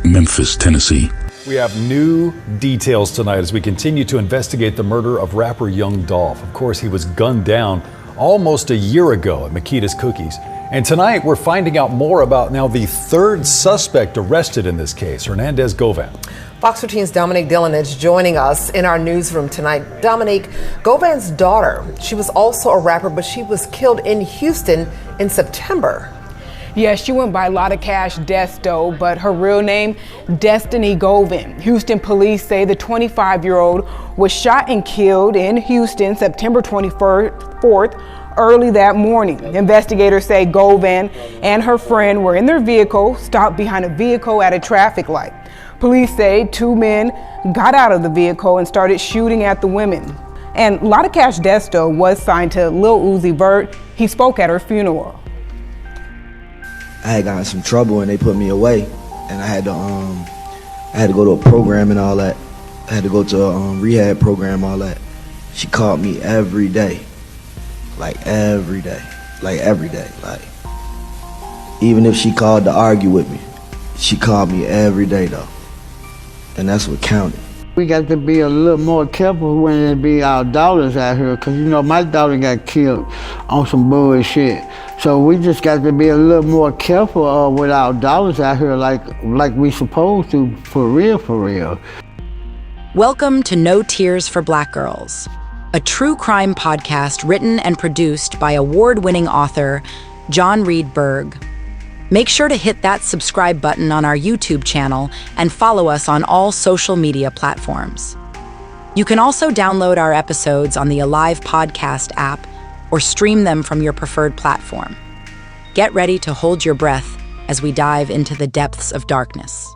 Memphis, Tennessee. We have new details tonight as we continue to investigate the murder of rapper Young Dolph. Of course, he was gunned down almost a year ago at Makita's Cookies. And tonight, we're finding out more about now the third suspect arrested in this case, Destinee Govan. Fox 13's Dominique Dillinage joining us in our newsroom tonight. Dominique, Govan's daughter, she was also a rapper, but she was killed in Houston in September. Yes, she went by Lotta Cash Desto, but her real name, Destinee Govan. Houston police say the 25-year-old was shot and killed in Houston September 24th, early that morning. Investigators say Govan and her friend were in their vehicle, stopped behind a vehicle at a traffic light. Police say two men got out of the vehicle and started shooting at the women. And Lotta Cash Desto was signed to Lil Uzi Vert. He spoke at her funeral. I had gotten some trouble and they put me away, and I had to go to a program and all that. I had to go to a rehab program, all that. She called me every day, like every day. Like even if she called to argue with me, she called me every day though, and that's what counted. We got to be a little more careful when it be our daughters out here, because you know my daughter got killed on some bullshit. So we just got to be a little more careful with our daughters out here like we supposed to, for real. Welcome to No Tears for Black Girls, a true crime podcast written and produced by award-winning author John Reed Berg. Make sure to hit that subscribe button on our YouTube channel and follow us on all social media platforms. You can also download our episodes on the Alive Podcast app or stream them from your preferred platform. Get ready to hold your breath as we dive into the depths of darkness.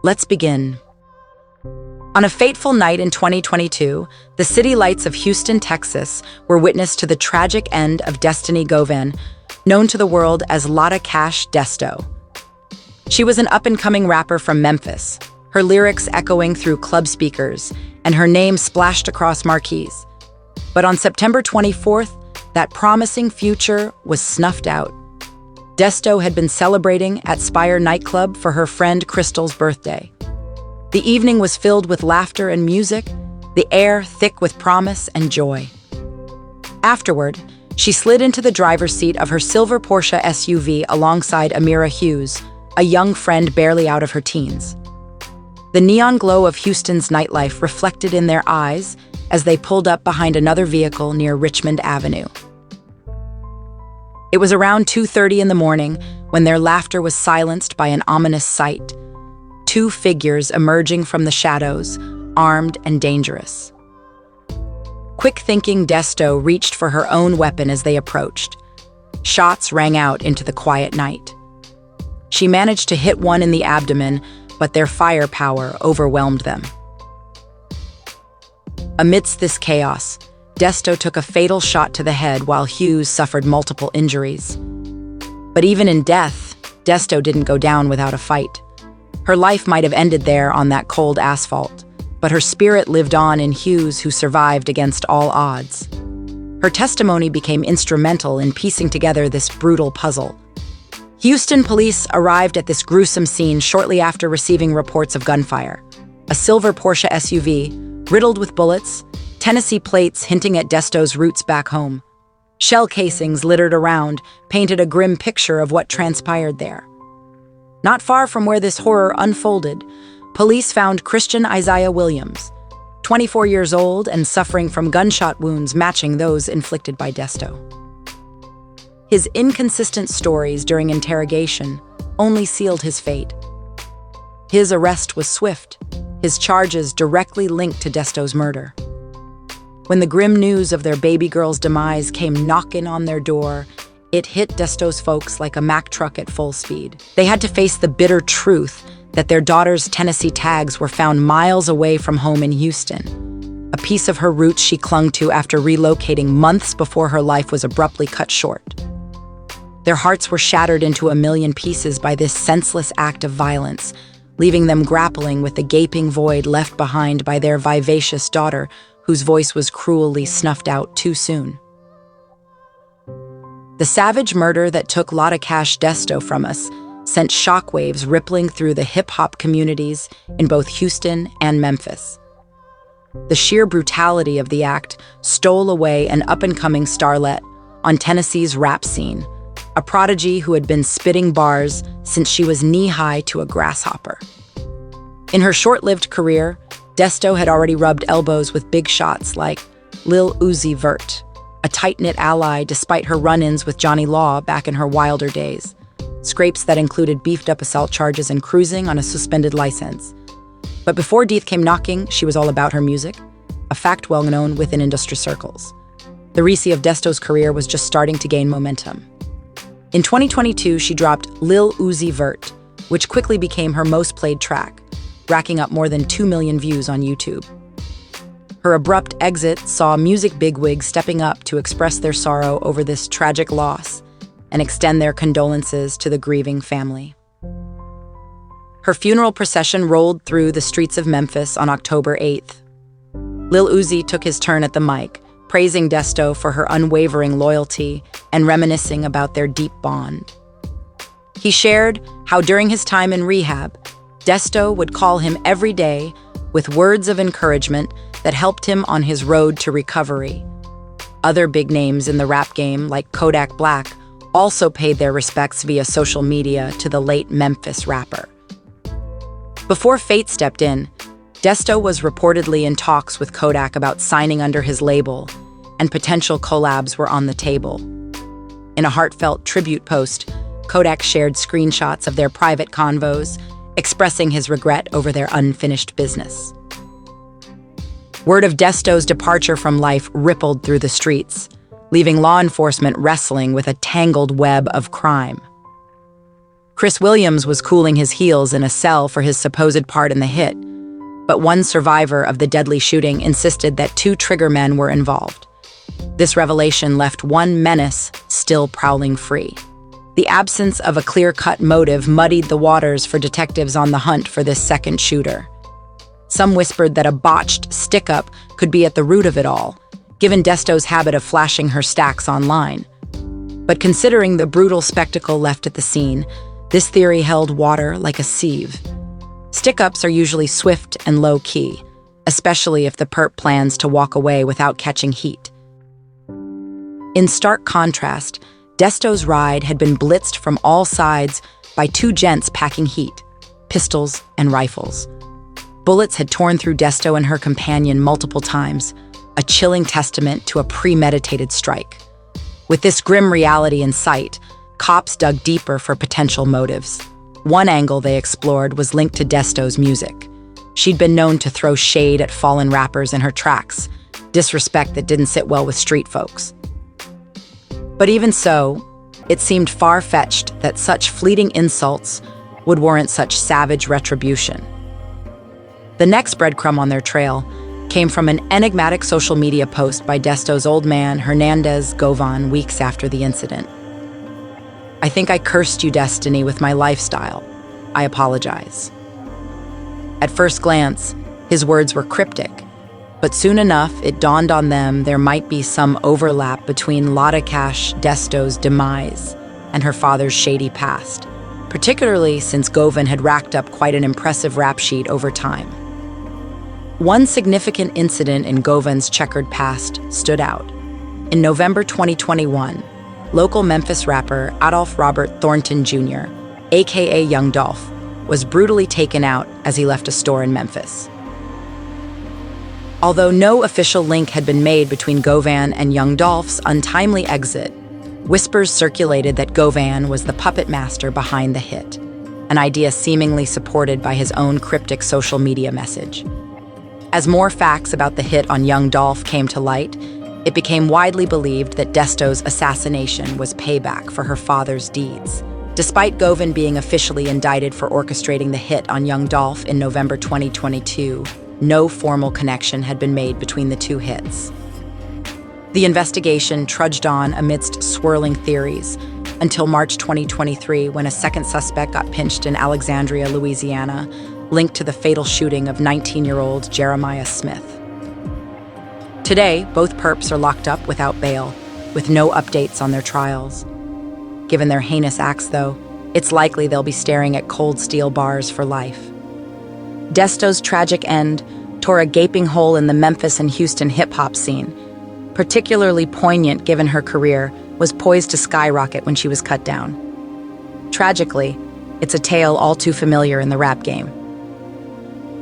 Let's begin. On a fateful night in 2022, the city lights of Houston, Texas, were witness to the tragic end of Destinee Govan, known to the world as Lotta Cash Desto. She was an up-and-coming rapper from Memphis, her lyrics echoing through club speakers, and her name splashed across marquees. But on September 24th, that promising future was snuffed out. Desto had been celebrating at Spire Nightclub for her friend Crystal's birthday. The evening was filled with laughter and music, the air thick with promise and joy. Afterward, she slid into the driver's seat of her silver Porsche SUV alongside Amira Hughes, a young friend barely out of her teens. The neon glow of Houston's nightlife reflected in their eyes as they pulled up behind another vehicle near Richmond Avenue. It was around 2:30 in the morning when their laughter was silenced by an ominous sight. Two figures emerging from the shadows, armed and dangerous. Quick-thinking Desto reached for her own weapon as they approached. Shots rang out into the quiet night. She managed to hit one in the abdomen, but their firepower overwhelmed them. Amidst this chaos, Desto took a fatal shot to the head while Hughes suffered multiple injuries. But even in death, Desto didn't go down without a fight. Her life might have ended there on that cold asphalt, but her spirit lived on in Hughes, who survived against all odds. Her testimony became instrumental in piecing together this brutal puzzle. Houston police arrived at this gruesome scene shortly after receiving reports of gunfire. A silver Porsche SUV, riddled with bullets, Tennessee plates hinting at Desto's roots back home. Shell casings littered around painted a grim picture of what transpired there. Not far from where this horror unfolded, police found Christian Isaiah Williams, 24 years old and suffering from gunshot wounds matching those inflicted by Desto. His inconsistent stories during interrogation only sealed his fate. His arrest was swift, his charges directly linked to Desto's murder. When the grim news of their baby girl's demise came knocking on their door, it hit Desto's folks like a Mack truck at full speed. They had to face the bitter truth that their daughter's Tennessee tags were found miles away from home in Houston, a piece of her roots she clung to after relocating months before her life was abruptly cut short. Their hearts were shattered into a million pieces by this senseless act of violence, leaving them grappling with the gaping void left behind by their vivacious daughter, whose voice was cruelly snuffed out too soon. The savage murder that took Lotta Cash Desto from us sent shockwaves rippling through the hip-hop communities in both Houston and Memphis. The sheer brutality of the act stole away an up-and-coming starlet on Tennessee's rap scene, a prodigy who had been spitting bars since she was knee-high to a grasshopper. In her short-lived career, Desto had already rubbed elbows with big shots like Lil Uzi Vert, a tight-knit ally despite her run-ins with Johnny Law back in her wilder days, scrapes that included beefed-up assault charges and cruising on a suspended license. But before Deeth came knocking, she was all about her music, a fact well known within industry circles. The récit of Desto's career was just starting to gain momentum. In 2022, she dropped Lil Uzi Vert, which quickly became her most played track, racking up more than 2 million views on YouTube. Her abrupt exit saw music bigwigs stepping up to express their sorrow over this tragic loss and extend their condolences to the grieving family. Her funeral procession rolled through the streets of Memphis on October 8th. Lil Uzi took his turn at the mic, praising Desto for her unwavering loyalty and reminiscing about their deep bond. He shared how during his time in rehab, Desto would call him every day with words of encouragement that helped him on his road to recovery. Other big names in the rap game, like Kodak Black, also paid their respects via social media to the late Memphis rapper. Before fate stepped in, Desto was reportedly in talks with Kodak about signing under his label, and potential collabs were on the table. In a heartfelt tribute post, Kodak shared screenshots of their private convos, expressing his regret over their unfinished business. Word of Desto's departure from life rippled through the streets, leaving law enforcement wrestling with a tangled web of crime. Chris Williams was cooling his heels in a cell for his supposed part in the hit, but one survivor of the deadly shooting insisted that 2 triggermen were involved. This revelation left one menace still prowling free. The absence of a clear-cut motive muddied the waters for detectives on the hunt for this second shooter. Some whispered that a botched stick-up could be at the root of it all, given Desto's habit of flashing her stacks online. But considering the brutal spectacle left at the scene, this theory held water like a sieve. Stick-ups are usually swift and low-key, especially if the perp plans to walk away without catching heat. In stark contrast, Desto's ride had been blitzed from all sides by 2 gents packing heat, pistols and rifles. Bullets had torn through Desto and her companion multiple times, a chilling testament to a premeditated strike. With this grim reality in sight, cops dug deeper for potential motives. One angle they explored was linked to Desto's music. She'd been known to throw shade at fallen rappers in her tracks, disrespect that didn't sit well with street folks. But even so, it seemed far-fetched that such fleeting insults would warrant such savage retribution. The next breadcrumb on their trail came from an enigmatic social media post by Desto's old man, Destinee Govan, weeks after the incident. "I think I cursed you, Destinee, with my lifestyle. I apologize." At first glance, his words were cryptic, but soon enough it dawned on them there might be some overlap between Lotta Cash Desto's demise and her father's shady past, particularly since Govan had racked up quite an impressive rap sheet over time. One significant incident in Govan's checkered past stood out. In November 2021, local Memphis rapper Adolph Robert Thornton Jr., aka Young Dolph, was brutally taken out as he left a store in Memphis. Although no official link had been made between Govan and Young Dolph's untimely exit, whispers circulated that Govan was the puppet master behind the hit, an idea seemingly supported by his own cryptic social media message. As more facts about the hit on Young Dolph came to light, it became widely believed that Desto's assassination was payback for her father's deeds. Despite Govan being officially indicted for orchestrating the hit on Young Dolph in November 2022, no formal connection had been made between the 2 hits. The investigation trudged on amidst swirling theories until March 2023, when a second suspect got pinched in Alexandria, Louisiana, linked to the fatal shooting of 19-year-old Jeremiah Smith. Today, both perps are locked up without bail, with no updates on their trials. Given their heinous acts, though, it's likely they'll be staring at cold steel bars for life. Desto's tragic end tore a gaping hole in the Memphis and Houston hip-hop scene. Particularly poignant given her career was poised to skyrocket when she was cut down. Tragically, it's a tale all too familiar in the rap game.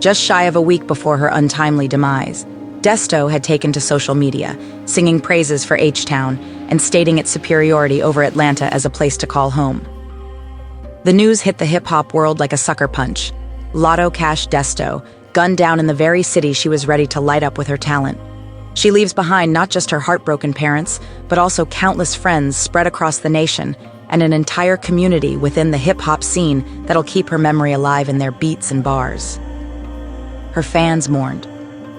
Just shy of a week before her untimely demise, Desto had taken to social media, singing praises for H-Town and stating its superiority over Atlanta as a place to call home. The news hit the hip-hop world like a sucker punch. Lotta Cash Desto, gunned down in the very city she was ready to light up with her talent. She leaves behind not just her heartbroken parents, but also countless friends spread across the nation and an entire community within the hip-hop scene that'll keep her memory alive in their beats and bars. Her fans mourned,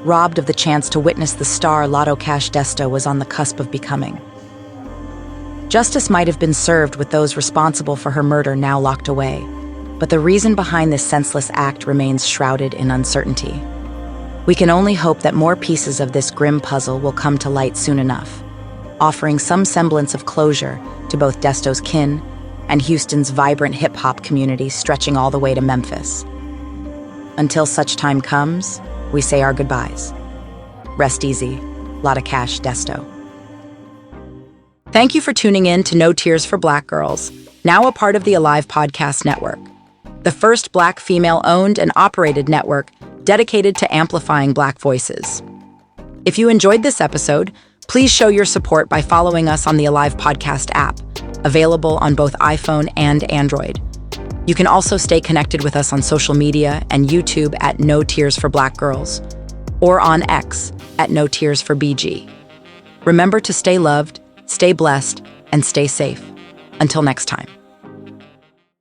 robbed of the chance to witness the star Lotta Cash Desto was on the cusp of becoming. Justice might have been served with those responsible for her murder now locked away, but the reason behind this senseless act remains shrouded in uncertainty. We can only hope that more pieces of this grim puzzle will come to light soon enough, offering some semblance of closure to both Desto's kin and Houston's vibrant hip-hop community stretching all the way to Memphis. Until such time comes, we say our goodbyes. Rest easy, Lotta Cash Desto. Thank you for tuning in to No Tears for Black Girls, now a part of the Alive Podcast Network, the first Black female-owned and operated network dedicated to amplifying Black voices. If you enjoyed this episode, please show your support by following us on the Alive Podcast app, available on both iPhone and Android. You can also stay connected with us on social media and YouTube at No Tears for Black Girls, or on X at No Tears for BG. Remember to stay loved, stay blessed, and stay safe. Until next time.